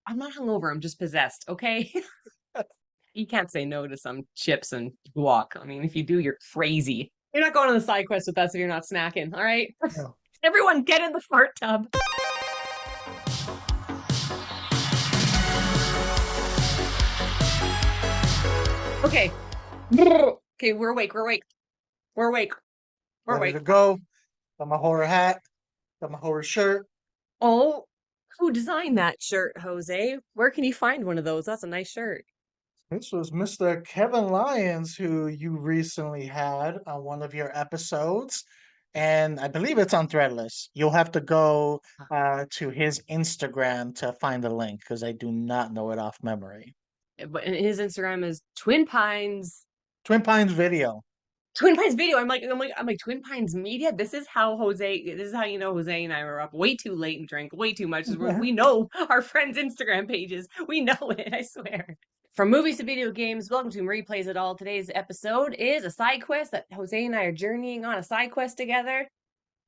I'm not hungover. I'm just possessed. Okay. You can't say no to some chips and guac. I mean, if you do, you're crazy. You're not going on the side quest with us if you're not snacking. All right. No. Everyone, get in the fart tub. Okay. Okay, we're awake. We're awake. We're awake. We're Ready awake. to go. Got my horror hat. Got my horror shirt. Oh, who designed that shirt, Jose? Where can you find one of those? That's a nice shirt. This was Mr. Kevin Lyons, who you recently had on one of your episodes. And I believe it's on Threadless. You'll have to go to his Instagram to find the link because I do not know it off memory. But his Instagram is Twin Pines. Twin Pines Video. Twin Pines Video. I'm like Twin Pines Media. This is how Jose. This is how you know Jose and I were up way too late and drank way too much. We know our friends' Instagram pages. We know it. I swear. From movies to video games, welcome to Marie Plays It All. Today's episode is a side quest that Jose and I are journeying on a side quest together.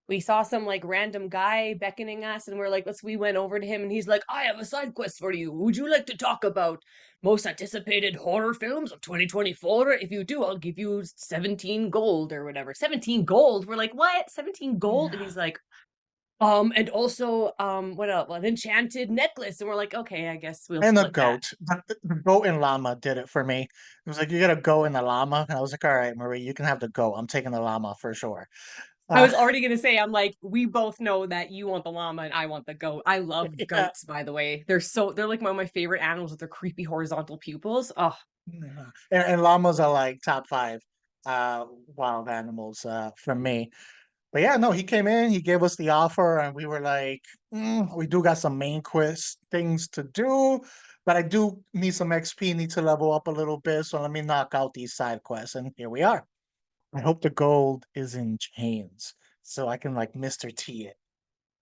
We saw some like random guy beckoning us, and we're like, we went over to him, and he's like, I have a side quest for you. Would you like to talk about most anticipated horror films of 2024? If you do, I'll give you 17 gold or whatever. 17 gold? We're like, what? 17 gold? And Yeah. he's like, and also, what else? An enchanted necklace. And we're like, okay, I guess we'll And a split that. goat. The goat and llama did it for me. It was like, you got to go in the llama. And I was like, all right, Marie, you can have the goat. I'm taking the llama for sure. I Uh, was already gonna say, I'm like, we both know that you want the llama and I want the goat. I love yeah. goats, by the way. They're like one of my favorite animals with their creepy horizontal pupils. Oh, Yeah. And llamas are like top five wild animals for me. But yeah, no, he came in, he gave us the offer, and we were like, we do got some main quest things to do, but I do need some XP, need to level up a little bit, so let me knock out these side quests, and here we are. I hope the gold is in chains, so I can like Mr. T it.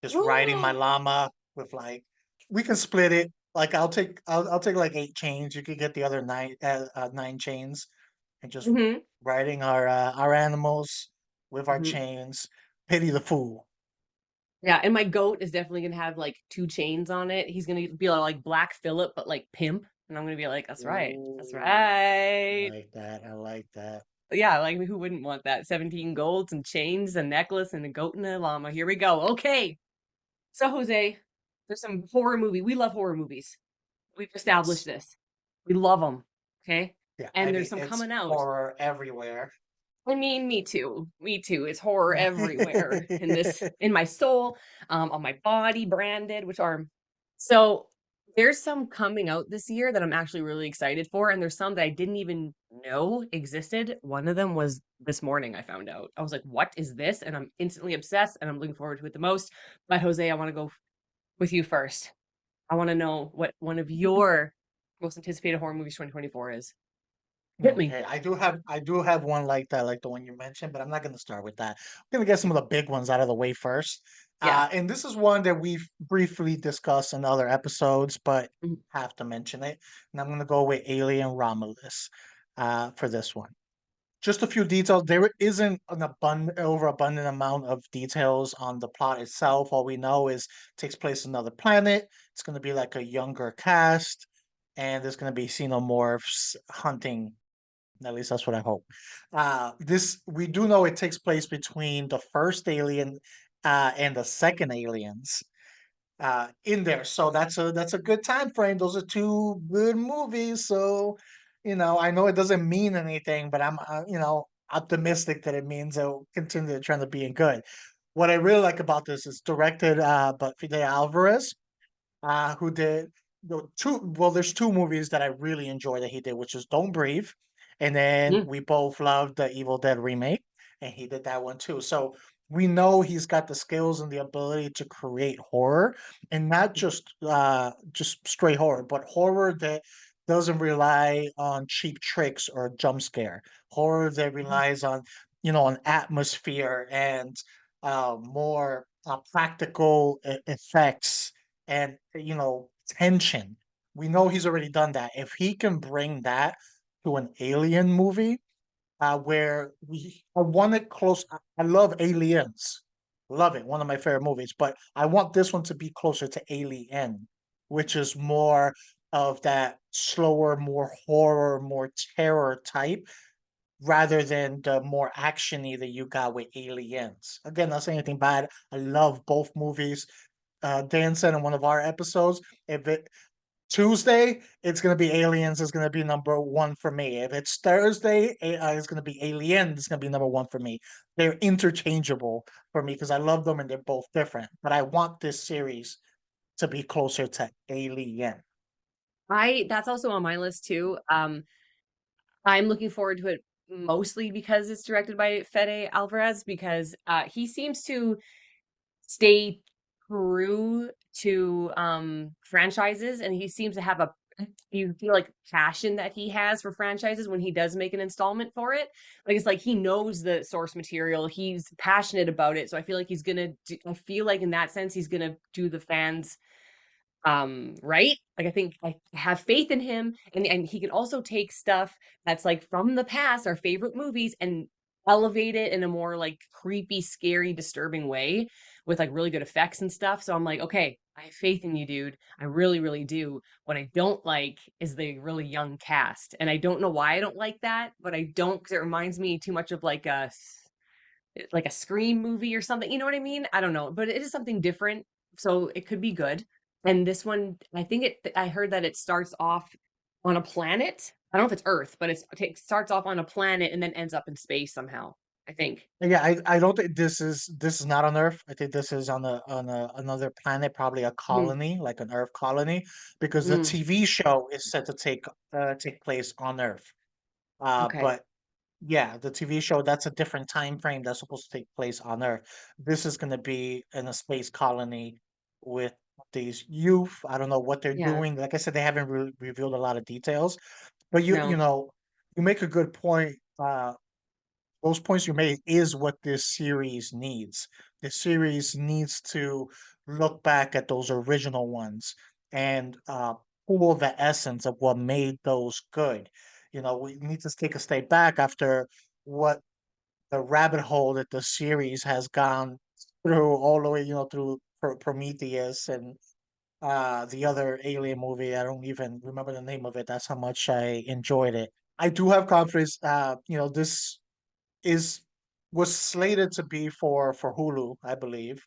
Just riding my llama with like, we can split it. Like I'll take like 8 chains. You could get the other 9 chains, and just hmm riding our animals with our hmm chains. Pity the fool. yeah. And my goat is definitely gonna have like two chains on it. He's gonna be like Black Phillip, but like pimp. And I'm gonna be like, that's right, that's Ooh, I right. like that. I like that. Yeah, like who wouldn't want that? 17 golds and chains, a necklace, and a goat and a llama. Here we go. Okay. So Jose, there's some horror movie. We love horror movies. We've established Yes. this. We love them. Okay. Yeah. I And there's mean, some it's coming out. horror everywhere. I mean, me too. Me too. It's horror everywhere in my soul, on my body, branded, which are so there's some coming out this year that I'm actually really excited for. And there's some that I didn't even know existed. One of them was this morning I found out. I was like, what is this? And I'm instantly obsessed and I'm looking forward to it the most. But Jose, I want to go with you first. I want to know what one of your most anticipated horror movies 2024 is. Hit me. Okay, I do have one like that, like the one you mentioned, but I'm not gonna start with that. I'm gonna get some of the big ones out of the way first. Yeah. And this is one that we've briefly discussed in other episodes, but Mhm. have to mention it. And I'm gonna go with Alien Romulus for this one. Just a few details. There isn't an overabundant amount of details on the plot itself. All we know is it takes place on another planet. It's gonna be like a younger cast, and there's gonna be xenomorphs hunting, at least that's what I hope. This we do know it takes place between the first Alien and the second Aliens in there, so that's a good time frame. Those are two good movies. So, I know it doesn't mean anything, but I'm optimistic that it means it'll continue trying to be good. What I really like about this is directed by Fede Alvarez, who did there's two movies that I really enjoy that he did, which is Don't Breathe, and then Mhm. we both loved the Evil Dead remake, and he did that one too. So we know he's got the skills and the ability to create horror, and not just straight horror, but horror that doesn't rely on cheap tricks or jump scare. Horror that relies on atmosphere and more practical effects and tension. We know he's already done that. If he can bring that to an alien movie, where I want it close. I love Aliens, love it, one of my favorite movies. But I want this one to be closer to Alien, which is more of that slower, more horror, more terror type, rather than the more actiony that you got with Aliens. Again, not saying anything bad. I love both movies. Dan said in one of our episodes, if it Tuesday, it's gonna be Aliens is gonna be number one for me. If it's Thursday, it's gonna be Aliens. It's gonna be number one for me. They're interchangeable for me because I love them and they're both different. But I want this series to be closer to Alien. I That's also on my list too. I'm looking forward to it mostly because it's directed by Fede Alvarez because he seems to stay true to franchises, and he seems to have a you feel like passion that he has for franchises when he does make an installment for it. Like it's like he knows the source material, he's passionate about it, so I feel like I feel like in that sense he's gonna do the fans right, like I think I have faith in him, and he can also take stuff that's like from the past, our favorite movies, and elevate it in a more like creepy, scary, disturbing way with like really good effects and stuff. So I'm like, okay, I have faith in you, dude. I really, really do. What I don't like is the really young cast, and I don't know why I don't like that, but I don't, because it reminds me too much of like a Scream movie or something. You know what I mean? I don't know, but it is something different, so it could be good. And this one, I heard that it starts off on a planet. I don't know if it's Earth, but it starts off on a planet and then ends up in space somehow. I think. Yeah, I don't think this is not on Earth. I think this is on another planet, probably a Mhm. colony, like an Earth colony, because the Mm, TV show is set to take place on Earth. okay. But yeah, the TV show, that's a different time frame that's supposed to take place on Earth. This is going to be in a space colony with these youth. I don't know what they're Yeah. doing. Like I said, they haven't revealed a lot of details. But you No. know, you make a good point. Those points you made is what this series needs. The series needs to look back at those original ones and pull the essence of what made those good. You know, we need to take a step back after what the rabbit hole that the series has gone through all the way, through Prometheus and the other alien movie. I don't even remember the name of it. That's how much I enjoyed it. I do have confidence. This is was slated to be for Hulu, I believe,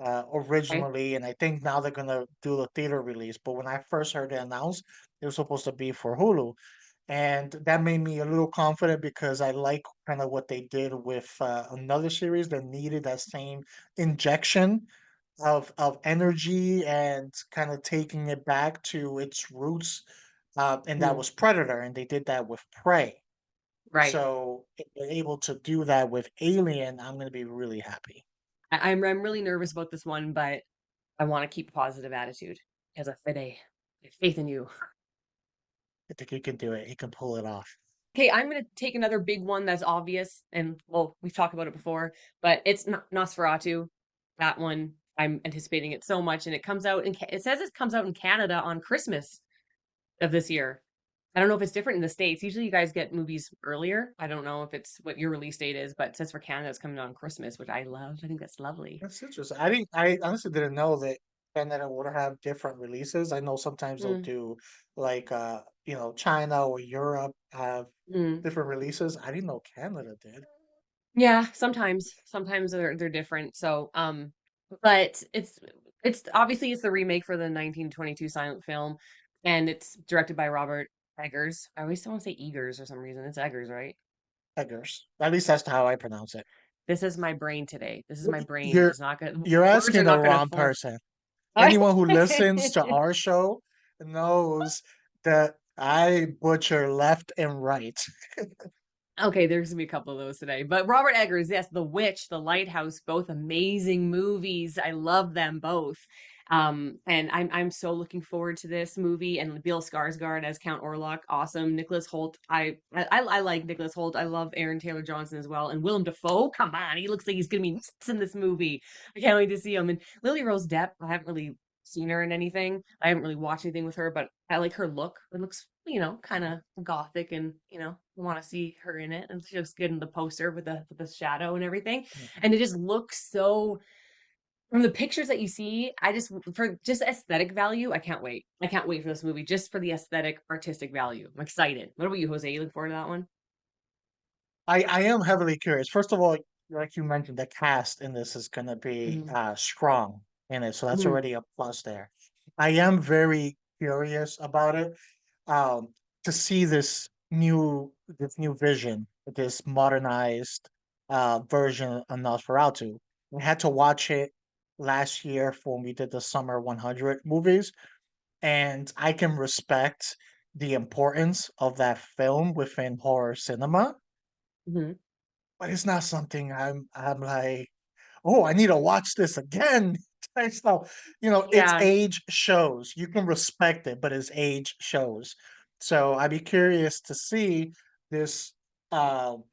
Okay. originally, and I think now they're gonna do the theater release. But when I first heard it announced, it was supposed to be for Hulu, and that made me a little confident because I like kind of what they did with another series that needed that same injection of energy and kind of taking it back to its roots, and that Mm, was Predator, and they did that with Prey. right. So if they're able to do that with Alien, I'm gonna be really happy. I'm really nervous about this one, but I want to keep a positive attitude as a Fede. I have faith in you. I think he can do it. He can pull it off. Okay, I'm gonna take another big one that's obvious, and well, we've talked about it before, but it's Nosferatu. That one, I'm anticipating it so much, and it says it comes out in Canada on Christmas of this year. I don't know if it's different in the States. Usually you guys get movies earlier. I don't know if it's what your release date is, but it says for Canada it's coming out on Christmas, which I love. I think that's lovely. That's interesting. I honestly didn't know that Canada would have different releases. I know sometimes they'll Mm, do like China or Europe have mm. different releases. I didn't know Canada did. Yeah, sometimes they're different. So, but it's obviously it's the remake for the 1922 silent film, and it's directed by Robert Eggers. I always want to say Eggers for some reason. It's Eggers, right? Eggers. At least that's how I pronounce it. This is my brain today. This is my brain. You're Is not gonna you're Words are asking the not gonna wrong form. person. Anyone who listens to our show knows that I butcher left and right. Okay, there's gonna be a couple of those today. But Robert Eggers, yes, The Witch, The Lighthouse, both amazing movies. I love them both. And I'm so looking forward to this movie, and Bill Skarsgård as Count Orlok, awesome. Nicholas Holt, I like Nicholas Holt. I love Aaron Taylor Johnson as well, and Willem Dafoe. Come on, he looks like he's gonna be nuts in this movie. I can't wait to see him. And Lily Rose Depp, I haven't really seen her in anything. I haven't really watched anything with her, but I like her look. It looks, kind of gothic, and I want to see her in it. And she looks good in the poster with the shadow and everything. And it just looks so from the pictures that you see, I just for just aesthetic value, I can't wait. I can't wait for this movie just for the aesthetic, artistic value. I'm excited. What about you, Jose? You look forward to that one? I am heavily curious. First of all, like you mentioned, the cast in this is gonna be Mm-hmm. strong in it, so that's Mm-hmm. already a plus there. I am very curious about it. Um, to see this new vision, this modernized version of Nosferatu. We had to watch it last year for when we did the Summer 100 movies, and I can respect the importance of that film within horror cinema, Mm-hmm. but it's not something I'm like, "Oh, I need to watch this again." Type stuff. You know, its Yeah. age shows. You can respect it, but its age shows. So I'd be curious to see this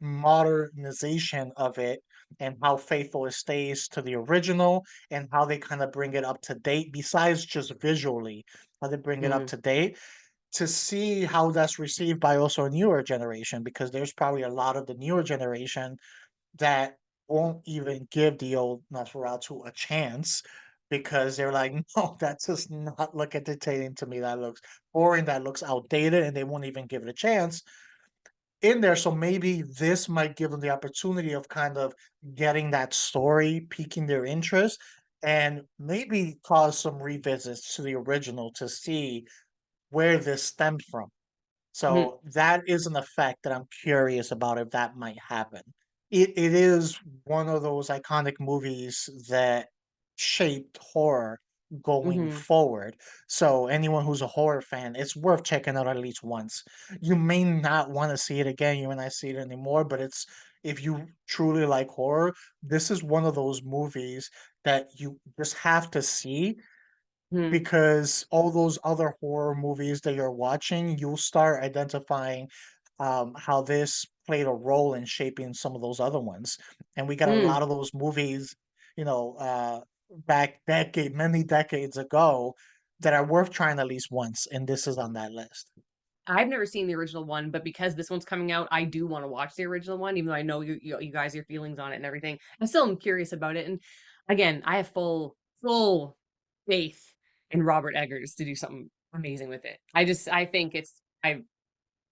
modernization of it and how faithful it stays to the original and how they kind of bring it up to date besides just visually, how they bring it up Mm-hmm. to date to see how that's received by also a newer generation because there's probably a lot of the newer generation that won't even give the old Nosferatu a chance because they're like, no, that does not look entertaining to me. That looks boring. That looks outdated, and they won't even give it a chance in there. So maybe this might give them the opportunity of kind of getting that story, piquing their interest, and maybe cause some revisits to the original to see where this stemmed from. Mm-hmm. So that is an effect that I'm curious about if that might happen. It is one of those iconic movies that shaped horror going Mm-hmm. forward. So anyone who's a horror fan, it's worth checking out at least once. You may not want to see it again, you may not see it anymore, but it's if you truly like horror, this is one of those movies that you just have to see Mm-hmm. because all those other horror movies that you're watching, you'll start identifying how this played a role in shaping some of those other ones. And we got a Mm. lot of those movies, you know, back many decades ago that are worth trying at least once. And this is on that list. I've never seen the original one, but because this one's coming out, I do want to watch the original one, even though I know you guys, your feelings on it and everything. I still am curious about it. And again, I have full faith in Robert Eggers to do something amazing with it. I think I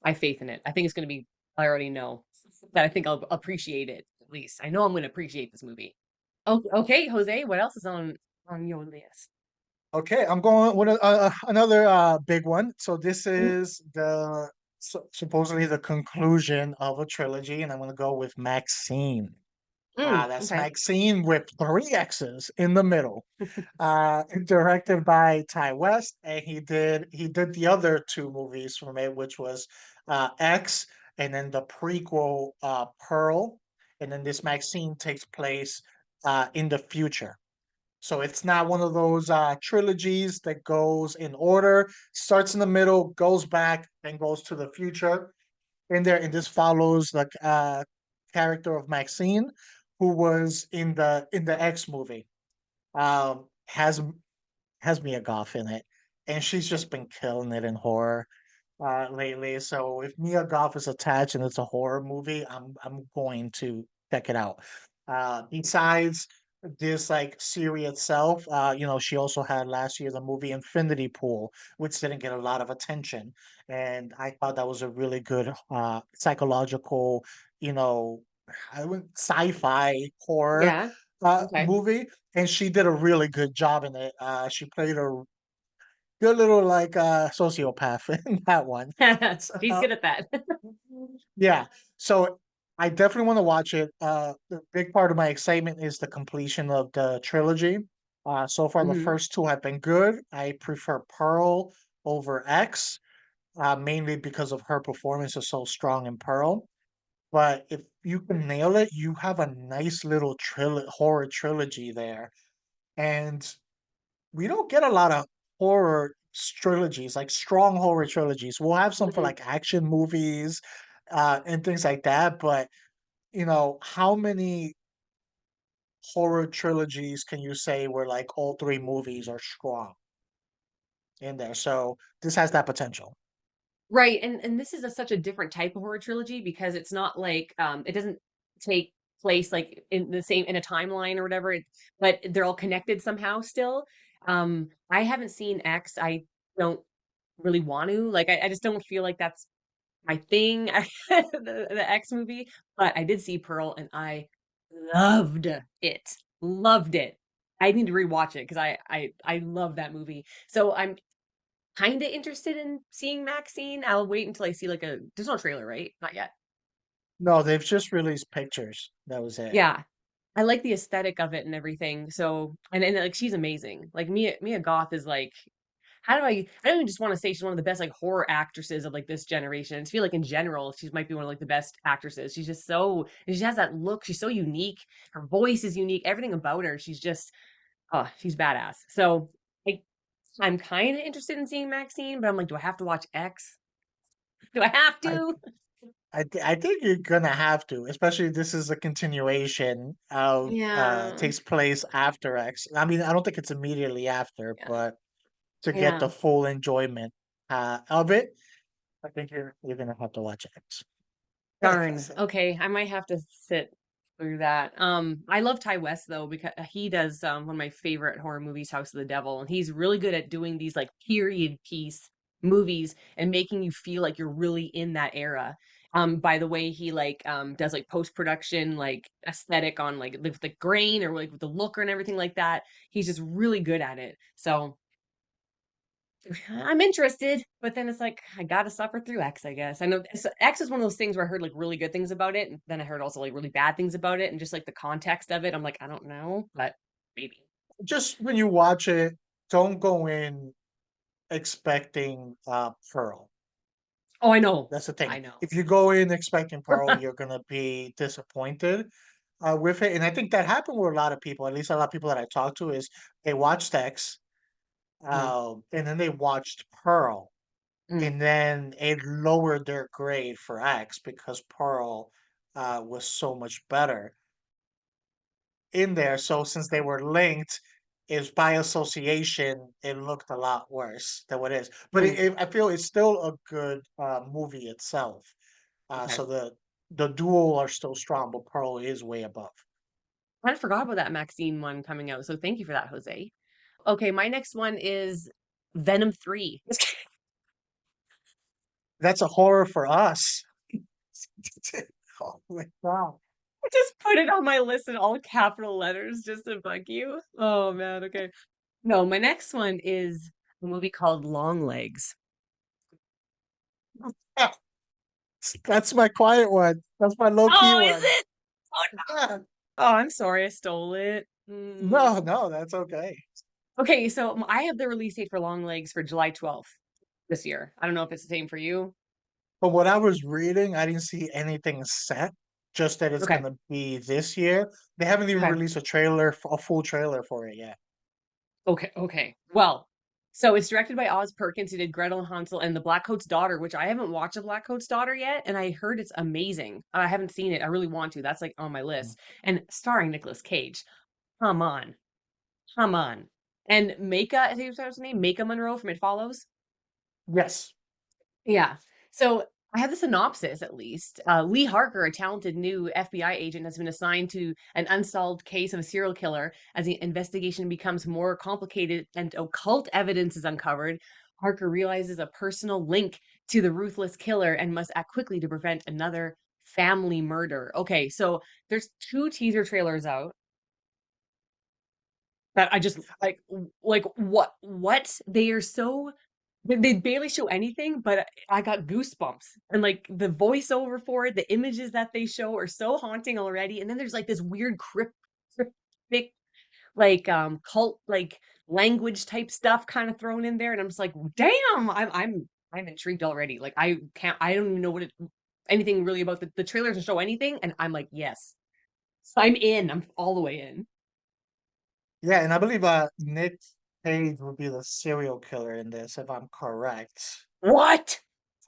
have faith in it. I think it's going to be, I already know that I think I'll appreciate it at least. I know I'm going to appreciate this movie. Oh, okay, Jose, what else is on your list? Okay, I'm going with another big one. So this is the supposedly the conclusion of a trilogy, and I'm going to go with Maxine. That's Okay. Maxine with three X's in the middle. Directed by Ty West, and he did the other two movies from it, which was X, and then the prequel Pearl, and then this Maxine takes place in the future. So it's not one of those trilogies that goes in order, starts in the middle, goes back, and goes to the future. In there, and this follows the character of Maxine, who was in the X movie. Has Mia Goth in it, and she's just been killing it in horror lately. So if Mia Goth is attached and it's a horror movie, I'm going to check it out. Besides this like series itself, you know, she also had last year the movie Infinity Pool, which didn't get a lot of attention, and I thought that was a really good psychological, you know, I went sci-fi horror Yeah. Okay. movie, and she did a really good job in it. She played a good little like sociopath in that one. She's So good at that. yeah, so I definitely want to watch it. The big part of my excitement is the completion of the trilogy. So far, the Hmm. first two have been good. I prefer Pearl over X, mainly because of her performance is so strong in Pearl. But if you can nail it, you have a nice little horror trilogy there. And we don't get a lot of horror trilogies, like strong horror trilogies. We'll have some for Hmm. like action movies, and things like that. But you know, how many horror trilogies can you say where like all three movies are strong in there? So this has that potential. Right, and this is such a different type of horror trilogy because it's not like it doesn't take. place like in the same in a timeline or whatever, but they're all connected somehow still. I haven't seen X. I don't really want to. Like I just don't feel like that's my thing. The X movie, but I did see Pearl and I loved it. Loved it. I need to rewatch it because I love that movie. So I'm kind of interested in seeing Maxine. I'll wait until I see like a there's no trailer, right? Not yet. No, they've just released pictures. That was it. Yeah. I like the aesthetic of it and everything. So and like she's amazing. Like Mia Goth is like how do I don't even just want to say she's one of the best like horror actresses of like this generation. I feel like in general she might be one of like the best actresses. She's just so and she has that look. She's so unique. Her voice is unique. Everything about her. She's just oh, she's badass. So I I'm kind of interested in seeing Maxine, but I'm like, do I have to watch X? Do I have I to? I think you're gonna have to, especially this is a continuation of Yeah. takes place after X. I mean, I don't think it's immediately after, Yeah. but to get the Yeah. full enjoyment of it, I think you're gonna have to watch X. Like I Darn. said. Okay, I might have to sit through that. I love Ty West though because he does one of my favorite horror movies, House of the Devil, and he's really good at doing these like period piece movies and making you feel like you're really in that era. By the way, he like does like post production, like aesthetic on like the grain or like with the look and everything like that. He's just really good at it. So I'm interested, but then it's like I gotta suffer through X, I guess. I know X is one of those things where I heard like really good things about it, and then I heard also like really bad things about it, and just like the context of it, I'm like, I don't know, but maybe. Just when you watch it, don't go in expecting Pearl. Oh, I know. That's the I thing. know. If you go in expecting Pearl, you're gonna be disappointed with it. And I think that happened with a lot of people, at least a lot of people that I talked to, is they watched X, Mm, and then they watched Pearl, mm, and then it lowered their grade for X because Pearl was so much better in there. So since they were linked, is by association, it looked a lot worse than what it is. But mm. I feel it's still a good movie itself. Okay. So the duel are still strong, but Pearl is way above. Kind of forgot about that Maxine one coming out, so thank you for that, Jose. Okay, my next one is Venom 3. That's a horror for us. Oh my god. I just put it on my list in all capital letters just to bug you. Oh man, okay. No, my next one is a movie called Long Legs. Ah, that's my quiet one. That's my low key Oh, is one. it? Oh, no. Yeah. Oh, I'm sorry, I stole it. No, no, that's okay. Okay, so I have the release date for Long Legs for July 12th this year. I don't know if it's the same for you. But what I was reading, I didn't see anything set, just that it's Okay, gonna be this year. They haven't even okay, released a trailer, a full trailer for it yet. okay. Well, so it's directed by Oz Perkins, who did Gretel and Hansel and The Black Coat's Daughter, which I haven't watched The Black Coat's Daughter yet, and I heard it's amazing. I haven't seen it. I really want to. That's like on my list. And starring Nicolas Cage. Come on. Come on. And Maka, I think that was her name, Maka Monroe from It Follows. Yes. Yeah. So I have the synopsis at least. Lee Harker, a talented new FBI agent, has been assigned to an unsolved case of a serial killer. As the investigation becomes more complicated and occult evidence is uncovered, Harker realizes a personal link to the ruthless killer and must act quickly to prevent another family murder. Okay, so there's two teaser trailers out that I just like what they are so they barely show anything, but I got goosebumps. And like the voiceover for it, the images that they show are so haunting already. And then there's like this weird cryptic like cult like language type stuff kind of thrown in there. And I'm just like, damn, I'm intrigued already. Like I don't even know what it anything really about the trailers to show anything. And I'm like, yes. I'm in. I'm all the way in. Yeah, and I believe Nick Cage would be the serial killer in this, if I'm correct. What?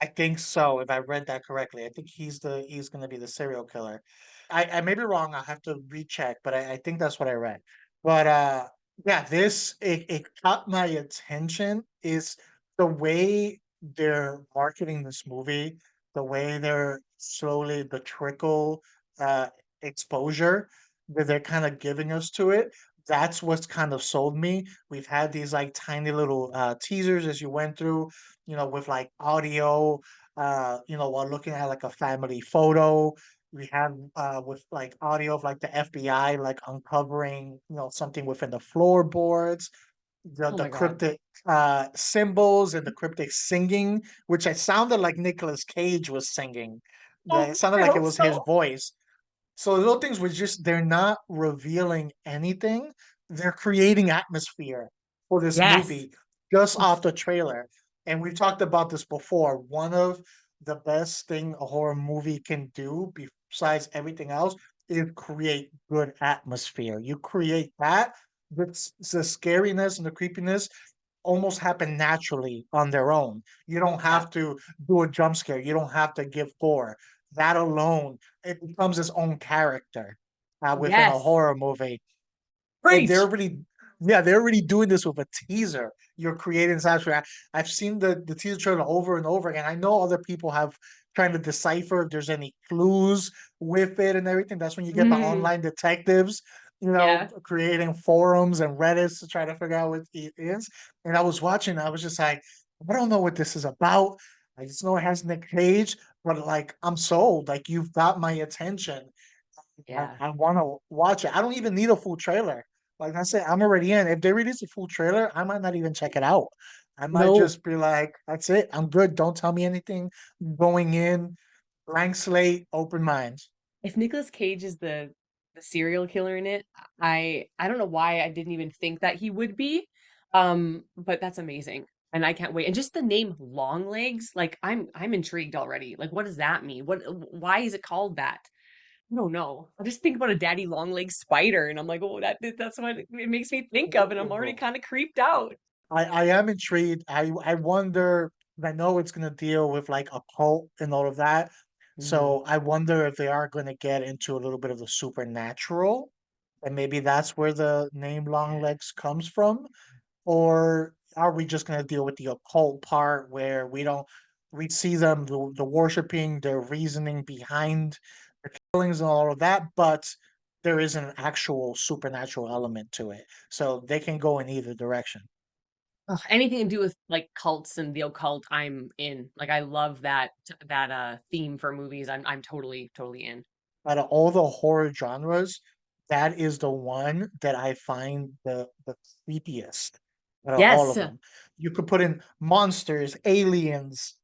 I think so, if I read that correctly. I think he's gonna be the serial killer. I may be wrong, I'll have to recheck, but I think that's what I read. But yeah, it caught my attention is the way they're marketing this movie, the way they're slowly the trickle exposure that they're kind of giving us to it. That's what's kind of sold me. We've had these like tiny little teasers as you went through, with like audio, while looking at like a family photo. We have with like audio of like the FBI like uncovering, something within the floorboards, the Oh the my God. cryptic symbols and the cryptic singing, which I sounded like Nicolas Cage was singing. Oh, It sounded I like it hope was his so. voice. So little things were just they're not revealing anything. They're creating atmosphere for this Yes. movie just off the trailer. And we've talked about this before. One of the best thing a horror movie can do, besides everything else, is create good atmosphere. You create that, the scariness and the creepiness almost happen naturally on their own. You don't Yeah. have to do a jump scare. You don't have to give gore. That alone, it becomes its own character within a Yes. horror movie. And they're Preach. already, yeah, they're already doing this with a teaser. You're creating this atmosphere. I've seen the teaser trailer over and over again. I know other people have trying to decipher if there's any clues with it and everything. That's when you get the Mm, online detectives, yeah. creating forums and Reddits to try to figure out what it is. And I was watching, I was just like, I don't know what this is about. I just know it has Nick Cage, but like I'm sold. Like you've got my attention. Yeah. I want to watch it. I don't even need a full trailer. Like I said, I'm already in. If they release a full trailer, I might not even check it out. I might No. just be like, that's it. I'm good. Don't tell me anything. Going in, blank slate, open mind. If Nicolas Cage is the serial killer in it, I don't know why I didn't even think that he would be. But that's amazing. And I can't wait. And just the name Long Legs, like I'm intrigued already. Like what does that mean? Why is it called that? I don't know. I just think about a daddy long leg spider and I'm like, oh, that's what it makes me think of, and I'm already kind of creeped out. I am intrigued. I wonder. I know it's gonna deal with like a cult and all of that. Hmm. So I wonder if they are gonna get into a little bit of the supernatural, and maybe that's where the name Long Yeah. Legs comes from. Or are we just gonna deal with the occult part where we see them the worshiping, their reasoning behind the killings and all of that, but there is an actual supernatural element to it. So they can go in either direction. Ugh, anything to do with like cults and the occult, I'm in. Like I love that theme for movies. I'm totally in. Out of all the horror genres, that is the one that I find the creepiest out of all Yes. of them. You could put in monsters, aliens,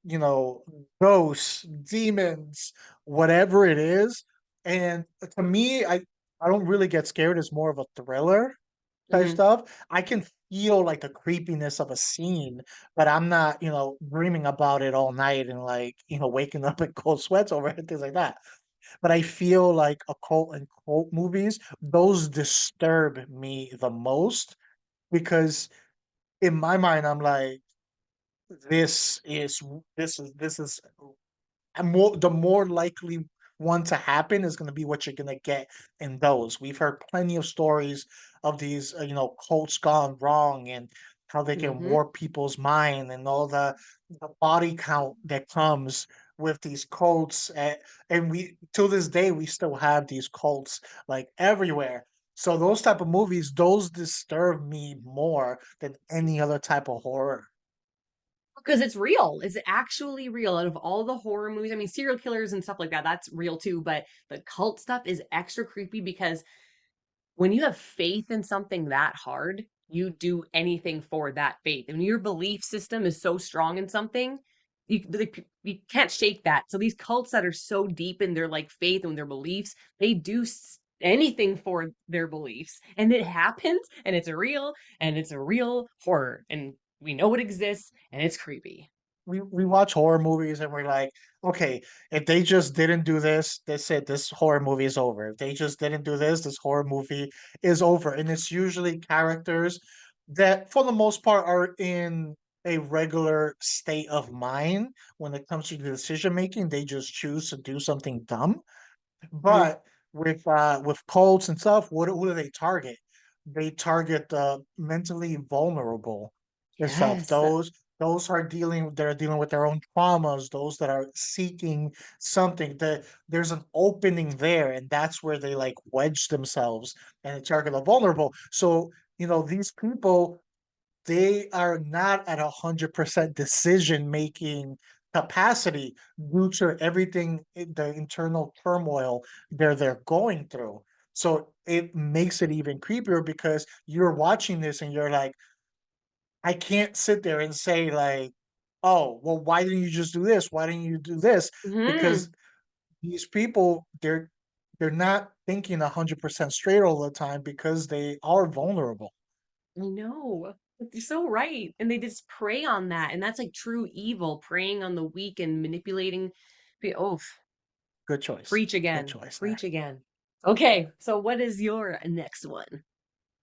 ghosts, demons, whatever it is. And to me, I don't really get scared. It's more of a thriller type Hmm. stuff. I can feel like the creepiness of a scene, but I'm not, dreaming about it all night and like, waking up in cold sweats over it and things like that. But I feel like occult and cult movies, those disturb me the most because in my mind, I'm like, this is this is and the more likely one to happen is going to be what you're going to get in those. We've heard plenty of stories of these, cults gone wrong and how they can Hmm. warp people's mind and all the body count that comes with these cults. And we, to this day, we still have these cults like everywhere. So those type of movies, those disturb me more than any other type of horror. Because it's real. It's actually real. Out of all the horror movies, I mean, serial killers and stuff like that, that's real too. But the cult stuff is extra creepy because when you have faith in something that hard, you do anything for that faith. And your belief system is so strong in something, you can't shake that. So these cults that are so deep in their like faith and their beliefs, they do anything for their beliefs, and it happens, and it's real, and it's a real horror, and we know it exists, and it's creepy. We watch horror movies and we're like, okay, if they just didn't do this, that's it. This horror movie is over. If they just didn't do this horror movie is over. And it's usually characters that, for the most part, are in a regular state of mind when it comes to the decision making. They just choose to do something dumb. Mhm. But with cults and stuff, what do they target? They target the mentally vulnerable and stuff. Yes. those are they're dealing with their own traumas, those that are seeking something. There's an opening there, and that's where they like wedge themselves and target the vulnerable. So, these people, they are not at 100% decision making capacity due to everything, the internal turmoil they're going through. So it makes it even creepier because you're watching this and you're like, I can't sit there and say like, oh, well, why didn't you just do this? Why didn't you do this? Hmm. Because these people, they're not thinking 100% straight all the time because they are vulnerable. I know. You're so right. And they just prey on that. And that's like true evil, preying on the weak and manipulating. Oh, Good choice. preach Good again. choice there. Preach again. Okay. So what is your next one?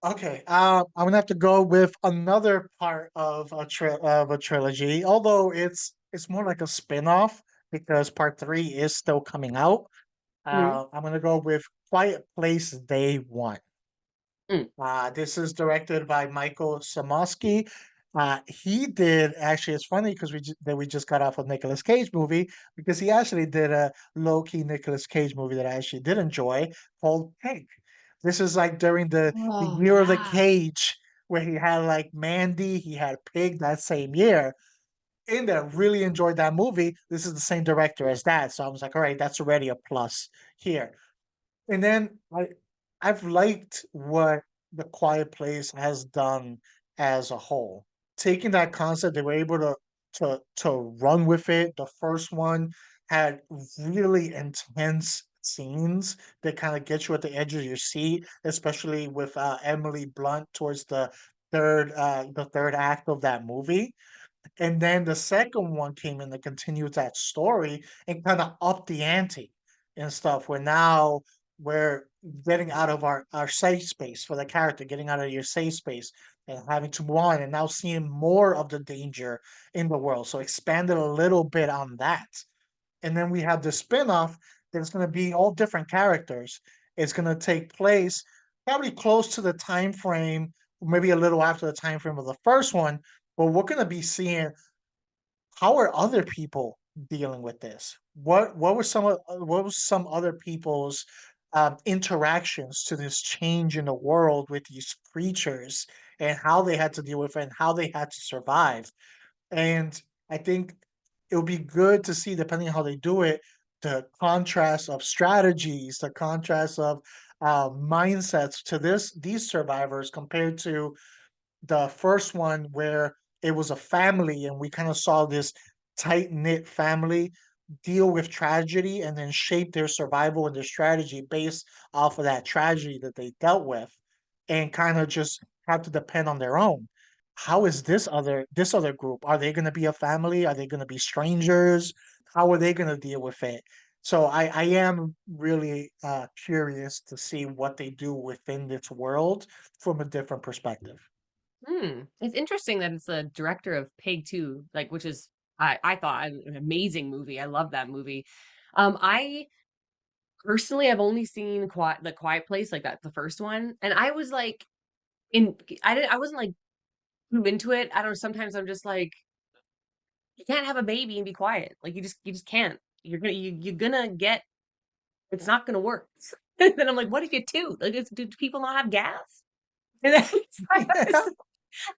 Okay, I'm gonna have to go with another part of a trilogy, although it's more like a spin-off because part three is still coming out. Hmm. I'm gonna go with Quiet Place Day One. Mm. This is directed by Michael Samosky. He did actually. It's funny because we just got off a Nicolas Cage movie because he actually did a low key Nicolas Cage movie that I actually did enjoy called Pink. This is like during the Oh, year of the yeah. cage where he had like Mandy, he had Pig that same year. In there, really enjoyed that movie. This is the same director as that, so I was like, all right, that's already a plus here. And then I've liked what The Quiet Place has done as a whole. Taking that concept, they were able to run with it. The first one had really intense scenes that kind of get you at the edge of your seat, especially with Emily Blunt towards the third act of that movie. And then the second one came in to continue that story and kind of up the ante and stuff. Where now we're getting out of our safe space for the character, getting out of your safe space and having to move on and now seeing more of the danger in the world. So expanded a little bit on that. And then we have the spin-off that's going to be all different characters. It's going to take place probably close to the time frame, maybe a little after the time frame of the first one, but we're going to be seeing how are other people dealing with this? What was some other people's interactions to this change in the world with these creatures and how they had to deal with it and how they had to survive? And I think it would be good to see, depending on how they do it, the contrast of strategies, the contrast of mindsets to these survivors compared to the first one where it was a family and we kind of saw this tight knit family deal with tragedy and then shape their survival and their strategy based off of that tragedy that they dealt with and kind of just have to depend on their own. How is this other group? Are they going to be a family? Are they going to be strangers? How are they going to deal with it? So I am really curious to see what they do within this world from a different perspective. Hmm. It's interesting that it's the director of Pig 2, like which is I thought an amazing movie. I love that movie. I personally have only seen The Quiet Place, like that the first one, and I was like in I wasn't like too into it. I don't know, sometimes I'm just like you can't have a baby and be quiet. Like you just can't. You're gonna get it's not gonna work. And then I'm like, what if you do? Like do people not have gas? And then it's like, Yeah.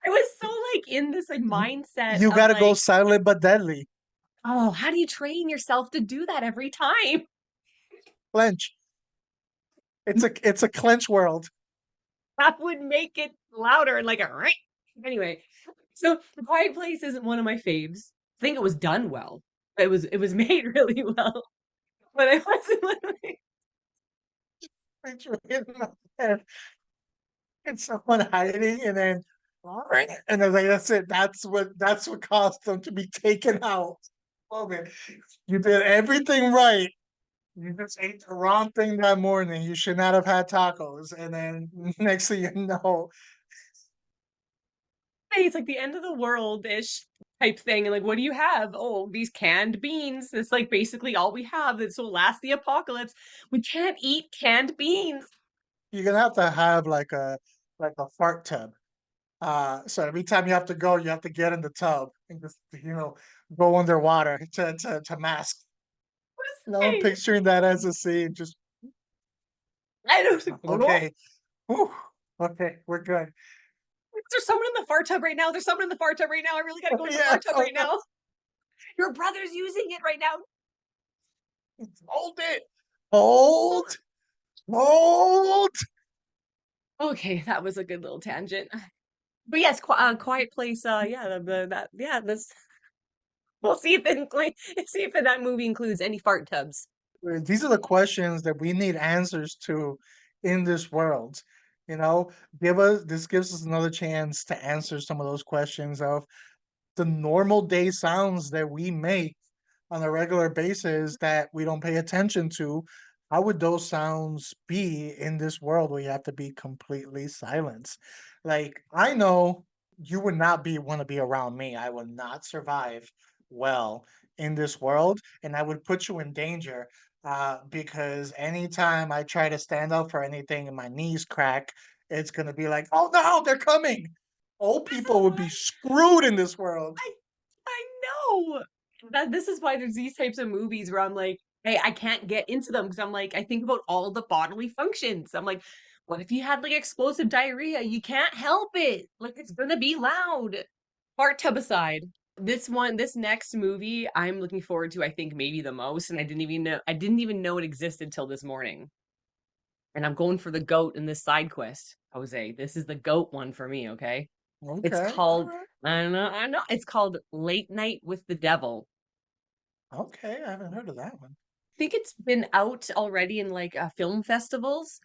I was so like in this like You mindset you of gotta go like, silent but deadly. oh, how do you train yourself to do that every time? Clench. It's a clench world. That would make it louder and like a right. Anyway, so The Quiet Place isn't one of my faves. I think it was done well. It was made really well, but it wasn't one of my Clench in my head. It's someone hiding and then and I was like, that's it. That's what caused them to be taken out. Moment. You did everything right. You just ate the wrong thing that morning. You should not have had tacos. And then next thing you know, it's like the end of the world ish type thing. And like, what do you have? Oh, these canned beans. It's like basically all we have. This will last the apocalypse. We can't eat canned beans. you're gonna have to have like a fart tub So every time you have to go, you have to get in the tub and just, go underwater to mask. No, I'm Hey, picturing that as a scene. Just I don't. okay. Whew, okay, we're good. There's someone in the fart tub right now. There's someone in the fart tub right now. I really gotta go to the Yeah. fart tub Oh right no. now. Your brother's using it right now. Hold it. Hold. Hold. Okay, that was a good little tangent. But yes, Quiet Place. Yeah, that yeah. This we'll see if see if that movie includes any fart tubs. These are the questions that we need answers to in this world. This gives us another chance to answer some of those questions of the normal day sounds that we make on a regular basis that we don't pay attention to. How would those sounds be in this world where you have to be completely silent? Like, I know you would not be want to be around me. I would not survive well in this world, and I would put you in danger. Because anytime I try to stand up for anything and my knees crack, it's gonna be like, oh no, they're coming. Old This is people would be why screwed in this world. I I know that this is why there's these types of movies where I'm like, hey, I can't get into them because I'm like, I think about all the bodily functions. I'm like, what if you had like explosive diarrhea? You can't help it. Like it's gonna be loud. Fart tub aside. This next movie, I'm looking forward to, I think maybe the most, and I didn't even know it existed till this morning. And I'm going for the goat in this side quest, Jose. This is the goat one for me, okay? It's Okay, all called right. I know. It's called Late Night with the Devil. Okay, I haven't heard of that one. I think it's been out already in like film festivals.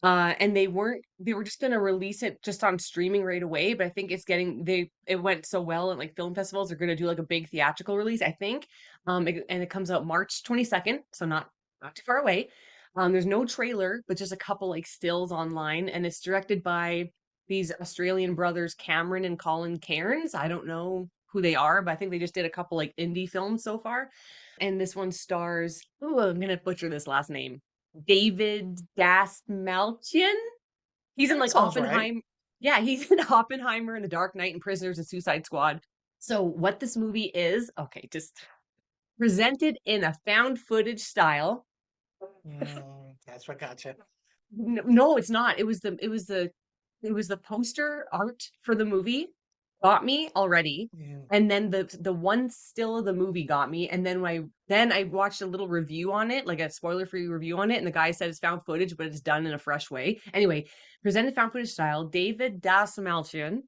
And they were just gonna release it just on streaming right away, but I think it went so well at like film festivals, they're gonna do like a big theatrical release, I think. And it comes out March 22nd, so not too far away. There's no trailer, but just a couple like stills online, and it's directed by these Australian brothers, Cameron and Colin Cairns. I don't know who they are, but I think they just did a couple like indie films so far. And this one stars, oh, I'm gonna butcher this last name. David Dasmalchian. He's in That like sounds right. Oppenheimer. Yeah, he's in Oppenheimer and The Dark Knight and Prisoners and Suicide Squad. So what this movie is, okay, just presented in a found footage style. That's what gotcha. No, it's not. It was the poster art for the movie got me already. Mm, And then the one still of the movie got me. And then I watched a little review on it, like a spoiler-free review on it, and the guy said it's found footage, but it's done in a fresh way. Anyway, presented found footage style, David Dastmalchian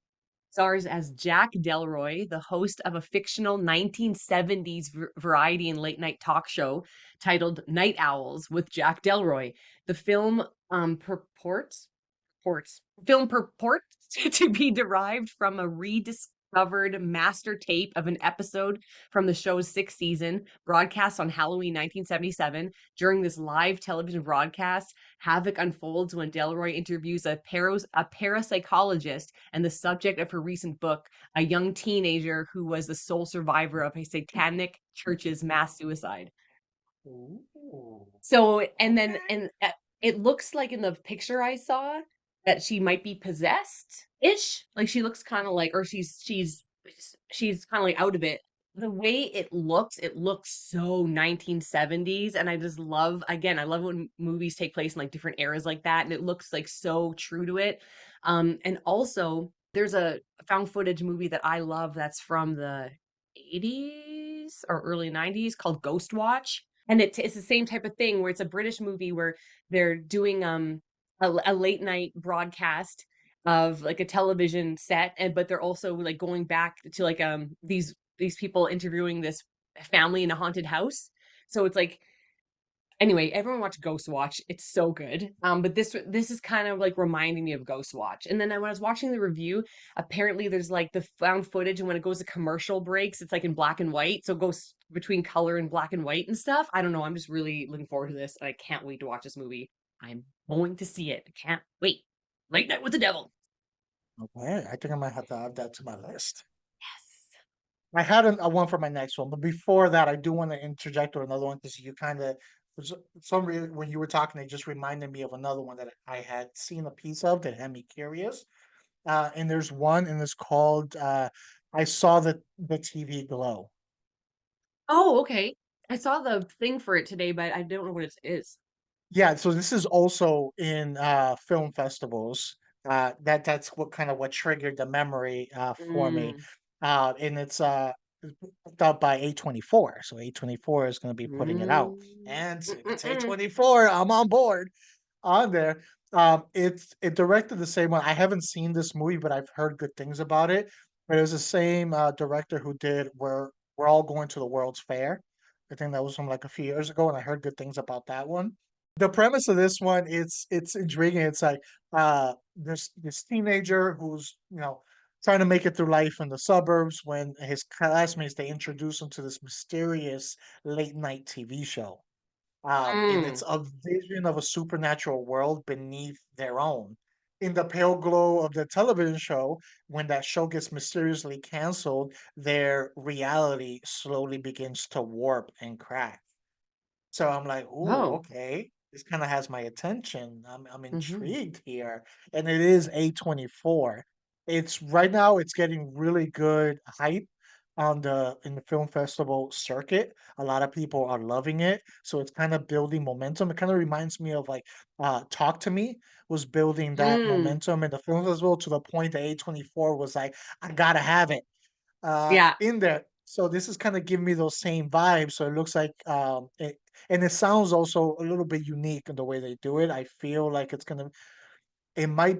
stars as Jack Delroy, the host of a fictional 1970s variety and late night talk show titled Night Owls with Jack Delroy. The film purports to be derived from a rediscovered master tape of an episode from the show's sixth season, broadcast on Halloween 1977. During this live television broadcast, havoc unfolds when Delroy interviews a parapsychologist and the subject of her recent book, a young teenager who was the sole survivor of a satanic church's mass suicide. ooh, So, okay. it looks like in the picture I saw that she might be possessed-ish. Like she looks kind of like, or she's kind of like out of it. The way it looks so 1970s, and I just love, again, I love when movies take place in like different eras like that, and it looks like so true to it. And also there's a found footage movie that I love that's from the 80s or early 90s called Ghost Watch, and it's the same type of thing where it's a British movie where they're doing a late night broadcast of like a television set, and but they're also like going back to like these people interviewing this family in a haunted house. So it's like, anyway, everyone watch Ghost Watch. It's so good. But this is kind of like reminding me of Ghost Watch. And then when I was watching the review, apparently there's like the found footage, and when it goes to commercial breaks, it's like in black and white. So it goes between color and black and white and stuff. I don't know. I'm just really looking forward to this, and I can't wait to watch this movie. I'm going to see it. I can't wait. Late Night with the Devil. Okay, I think I might have to add that to my list. Yes. I had a one for my next one, but before that, I do want to interject with another one because you kind of, for some reason, when you were talking, it just reminded me of another one that I had seen a piece of that had me curious. And there's one, and it's called I Saw the TV Glow. Oh, okay. I saw the thing for it today, but I don't know what it is. Yeah, so this is also in film festivals. That's what kind of what triggered the memory for me. Mm, And it's picked out by A24. So A24 is going to be putting it out. mm, And mm, if mm, it's mm. A24, I'm on board on there. It directed the same one. I haven't seen this movie, but I've heard good things about it. But it was the same director who did where we're all going to the World's Fair. I think that was from like a few years ago, and I heard good things about that one. The premise of this one, it's intriguing. It's like this teenager who's, trying to make it through life in the suburbs when his classmates they introduce him to this mysterious late night TV show. And it's Mm. a vision of a supernatural world beneath their own. In the pale glow of the television show, when that show gets mysteriously canceled, their reality slowly begins to warp and crack. So I'm like, "Ooh, Oh. okay. This kinda has my attention. I'm Hmm. intrigued here." And it is A24. It's right now it's getting really good hype on the in the film festival circuit. A lot of people are loving it, so it's kinda building momentum. It kinda reminds me of like Talk to Me was building that Mm. momentum in the film festival to the point that A24 was like, "I gotta have it." Yeah. In there. So this is kind of giving me those same vibes. So it looks like and it sounds also a little bit unique in the way they do it. I feel like it might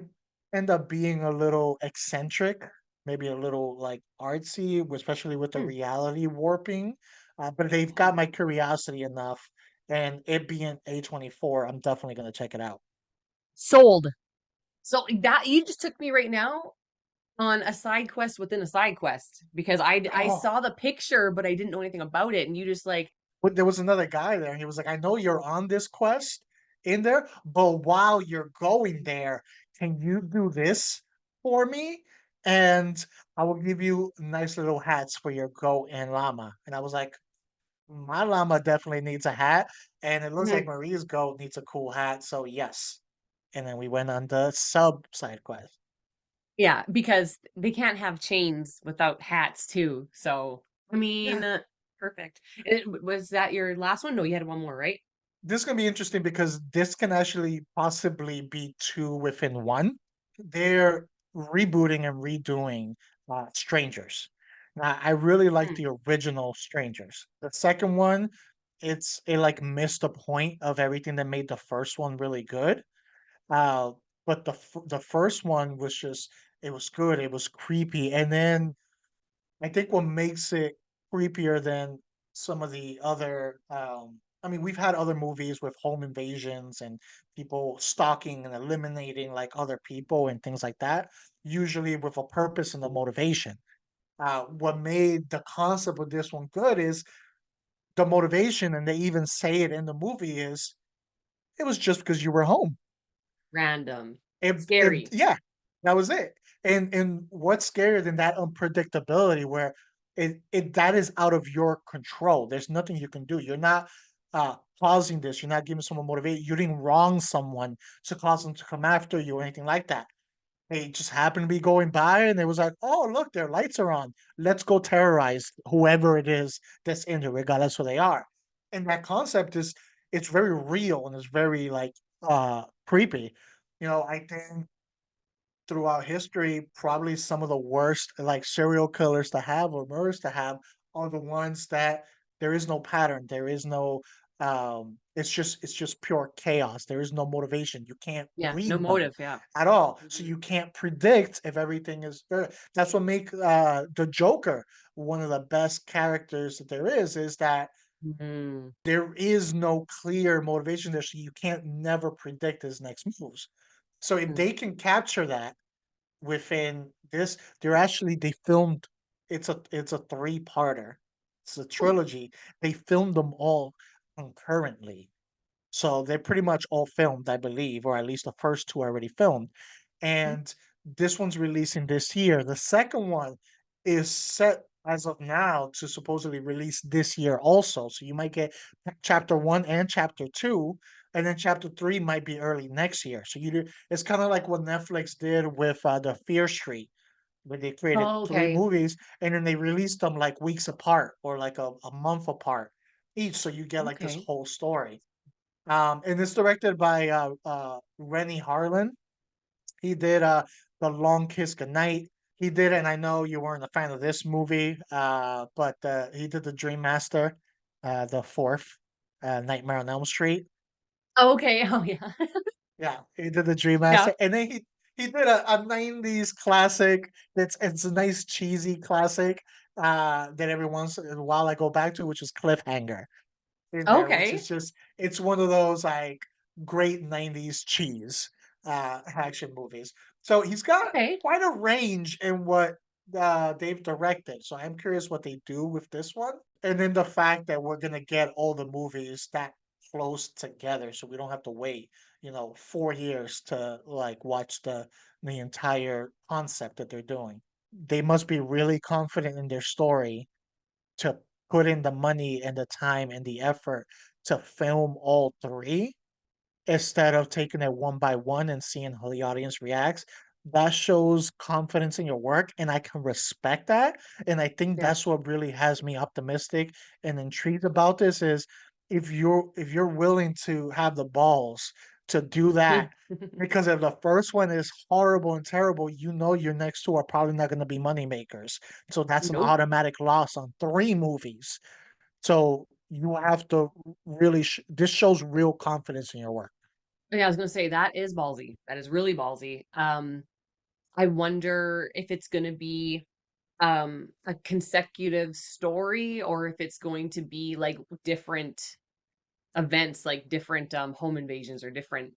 end up being a little eccentric, maybe a little like artsy, especially with the Mm. reality warping. But they've got my curiosity enough, and it being A24, I'm definitely gonna check it out. Sold. So that you just took me right now on a side quest within a side quest because I Oh, saw the picture, but I didn't know anything about it, and you just like, but there was another guy there, and he was like, "I know you're on this quest in there, but while you're going there, can you do this for me? And I will give you nice little hats for your goat and llama." And I was like, "My llama definitely needs a hat, and it looks like mhm. Marie's goat needs a cool hat, so yes." And then we went on the sub side quest. Yeah, because they can't have chains without hats too. So I Yeah. mean, perfect. Was that your last one? No, you had one more, right? This is gonna be interesting because this can actually possibly be 2 within 1. They're rebooting and redoing, Strangers. Now, I really like Mm. the original Strangers. The second one, it, like, missed the point of everything that made the first one really good, uh, but the first one was just it was good, it was creepy, and then I think what makes it creepier than some of the other, I mean, we've had other movies with home invasions and people stalking and eliminating like other people and things like that, usually with a purpose and a motivation. What made the concept of this one good is the motivation, and they even say it in the movie, is it was just because you were home. Random. It Scary. yeah, that was it. And what's scarier than that unpredictability where it that is out of your control. There's nothing you can do. You're not causing this. You're not giving someone motivation. You didn't wrong someone to cause them to come after you or anything like that. They just happened to be going by and it was like, oh look, their lights are on. Let's go terrorize whoever it is that's in there, regardless who they are. And that concept is it's very real and it's very like creepy. I think throughout history, probably some of the worst like serial killers to have or murders to have are the ones that there is no pattern. There is no it's just pure chaos. There is no motivation. You can't Yeah, no read them motive. Yeah. at all. So Mhm. you can't predict if everything is fair. That's what make the Joker one of the best characters that there is that Mm. there is no clear motivation there. So you can't never predict his next moves. So if Mm. they can capture that within this, they filmed it's a three-parter. It's a Oh. trilogy. They filmed them all concurrently. So they're pretty much all filmed, I believe, or at least the first 2 are already filmed. Mhm. And this one's releasing this year. The second one is set as of now to supposedly release this year also. So you might get chapter one and chapter two, and then chapter three might be early next year. So it's kind of like what Netflix did with the Fear Street, where they created Oh, three okay. movies and then they released them like weeks apart or like a month apart each. So you get like this Okay. whole story. And it's directed by Rennie Harlan. He did The Long Kiss Goodnight. He did, and I know you weren't a fan of this movie, but he did The Dream Master, the fourth, Nightmare on Elm Street. Okay. Oh, yeah. Yeah, he did The Dream Yeah. Master, and then he did a 90s classic. It's a nice cheesy classic that every once in a while I go back to, which is Cliffhanger in there, which Okay. is just it's one of those like great 90s cheese action movies. So he's got Okay. quite a range in what they've directed. So I'm curious what they do with this one. And then the fact that we're gonna get all the movies that close together, so we don't have to wait, 4 years to like watch the entire concept that they're doing. They must be really confident in their story to put in the money and the time and the effort to film all three instead of taking it one by one and seeing how the audience reacts. That shows confidence in your work, and I can respect that. And I think Yeah. that's what really has me optimistic and intrigued about this is if you're willing to have the balls to do that, because if the first one is horrible and terrible, your next two are probably not going to be money makers. So that's an Nope. automatic loss on three movies. So you have to really, this shows real confidence in your work. Yeah, I was gonna say that is ballsy. That is really ballsy. I wonder if it's gonna be a consecutive story or if it's going to be like different events, like different home invasions or different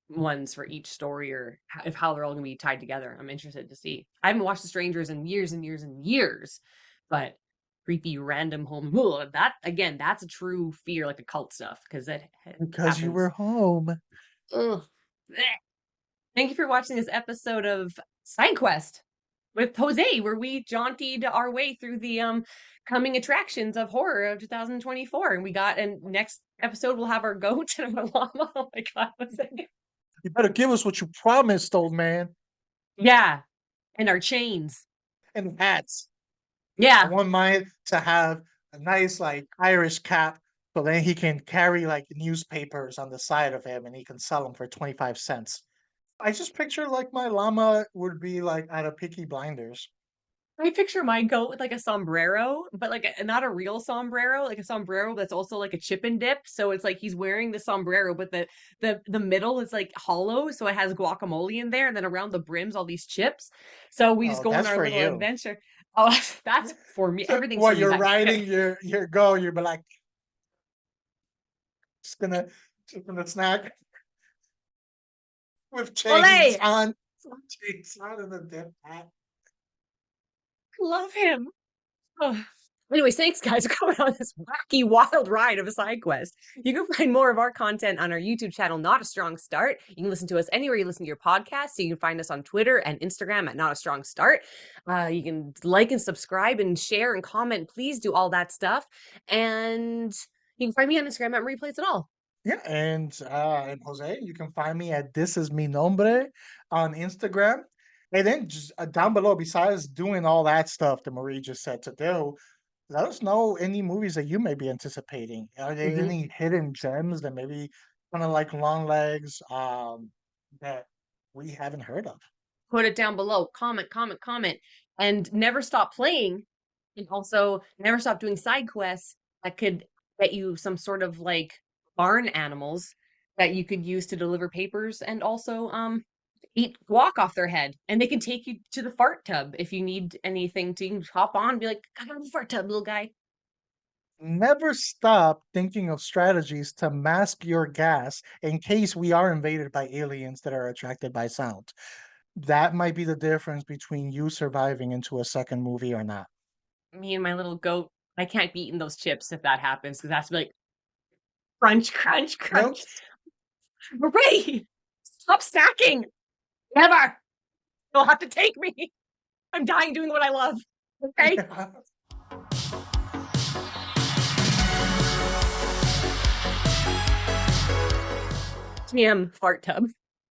ones for each story, or if how they're all gonna be tied together. I'm interested to see. I haven't watched The Strangers in years and years and years, but creepy random home, ugh, that again, that's a true fear, like a cult stuff, because that Because you were happens. home. Ugh. Blech. Thank you for watching this episode of Side Quest with Jose, where we jauntied our way through the coming attractions of horror of 2024. And we got, and next episode we'll have our goat and our llama. Oh my god, what's that? You better give us what you promised, old man. Yeah, and our chains. And hats. I Yeah. want mine to have a nice, like, Irish cap so then he can carry, like, newspapers on the side of him and he can sell them for 25 cents. I just picture, like, my llama would be, like, at a Picky Blinders. I picture my goat with like a sombrero, but like not a real sombrero, like a sombrero that's also like a chip and dip. So it's like he's wearing the sombrero, but the middle is like hollow, so it has guacamole in there, and then around the brims all these chips. So we just Oh, go on that's our for little you. adventure. Oh, that's for me. So Everything's while for me. you're That riding your go, you'll be like, just gonna just gonna snack with chains Olay! on. Chains on and a dip hat. Love him. Oh. Anyways, thanks guys for coming on this wacky, wild ride of a side quest. You can find more of our content on our YouTube channel, Not a Strong Start. You can listen to us anywhere you listen to your podcast. So you can find us on Twitter and Instagram at Not a Strong Start. You can like and subscribe and share and comment. Please do all that stuff. And you can find me on Instagram at Marie Plays It All. Yeah, and Jose, you can find me at This Is Mi Nombre on Instagram. And then just down below, besides doing all that stuff that Marie just said to do, let us know any movies that you may be anticipating. Are there Mhm. any hidden gems that maybe kind of like long legs that we haven't heard of? Put it down below. Comment, comment, comment. And never stop playing. And also never stop doing side quests that could get you some sort of like barn animals that you could use to deliver papers and also eat guac off their head. And they can take you to the fart tub if you need anything to, you can hop on and be like, come on the fart tub, little guy. Never stop thinking of strategies to mask your gas in case we are invaded by aliens that are attracted by sound. That might be the difference between you surviving into a second movie or not. Me and my little goat, I can't be eating those chips if that happens because that's like crunch, crunch, Nope. crunch. We're ready. Stop snacking. Never. You'll have to take me. I'm dying doing what I love. Okay? TM fart tub.